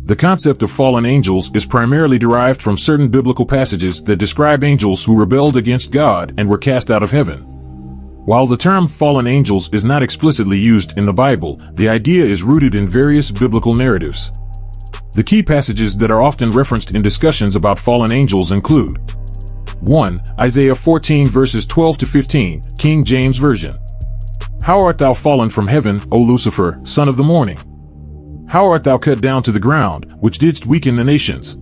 The concept of fallen angels is primarily derived from certain biblical passages that describe angels who rebelled against God and were cast out of heaven. While the term fallen angels is not explicitly used in the Bible, the idea is rooted in various biblical narratives. The key passages that are often referenced in discussions about fallen angels include 1. Isaiah 14 verses 12 to 15, King James Version. How art thou fallen from heaven, O Lucifer, son of the morning? How art thou cut down to the ground, which didst weaken the nations?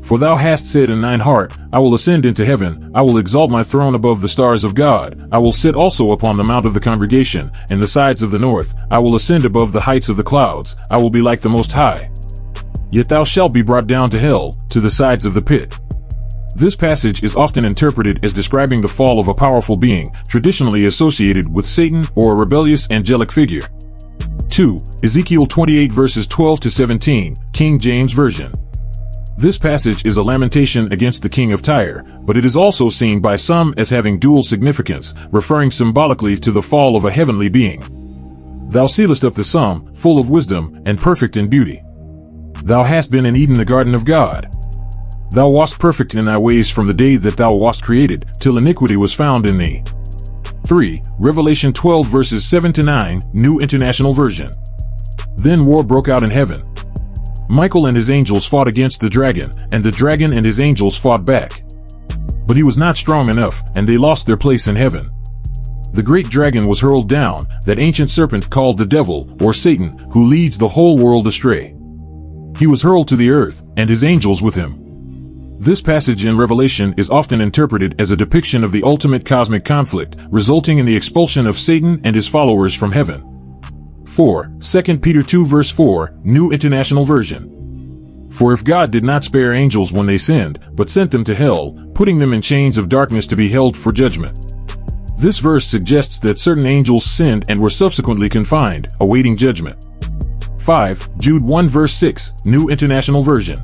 For thou hast said in thine heart, I will ascend into heaven, I will exalt my throne above the stars of God, I will sit also upon the mount of the congregation, in the sides of the north, I will ascend above the heights of the clouds, I will be like the Most High. Yet thou shalt be brought down to hell, to the sides of the pit. This passage is often interpreted as describing the fall of a powerful being, traditionally associated with Satan or a rebellious angelic figure. 2. Ezekiel 28 verses 12 to 17, King James Version. This passage is a lamentation against the king of Tyre, but it is also seen by some as having dual significance, referring symbolically to the fall of a heavenly being. Thou sealest up the sum, full of wisdom, and perfect in beauty. Thou hast been in Eden, the garden of God. Thou wast perfect in thy ways from the day that thou wast created, till iniquity was found in thee. 3. Revelation 12 verses 7 to 9, New International Version. Then war broke out in heaven. Michael and his angels fought against the dragon, and the dragon and his angels fought back. But he was not strong enough, and they lost their place in heaven. The great dragon was hurled down, that ancient serpent called the devil, or Satan, who leads the whole world astray. He was hurled to the earth, and his angels with him. This passage in Revelation is often interpreted as a depiction of the ultimate cosmic conflict, resulting in the expulsion of Satan and his followers from heaven. 4. 2 Peter 2 verse 4, New International Version. For if God did not spare angels when they sinned, but sent them to hell, putting them in chains of darkness to be held for judgment. This verse suggests that certain angels sinned and were subsequently confined, awaiting judgment. 5. Jude 1 verse 6, New International Version.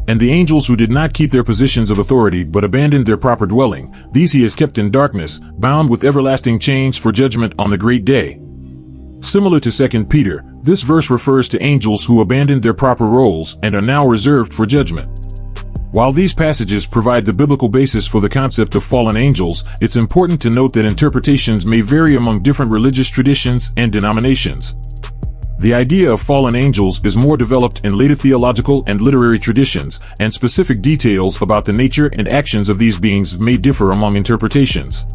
And the angels who did not keep their positions of authority but abandoned their proper dwelling, these he has kept in darkness, bound with everlasting chains for judgment on the great day. Similar to 2 Peter, this verse refers to angels who abandoned their proper roles and are now reserved for judgment. While these passages provide the biblical basis for the concept of fallen angels, it's important to note that interpretations may vary among different religious traditions and denominations. The idea of fallen angels is more developed in later theological and literary traditions, and specific details about the nature and actions of these beings may differ among interpretations.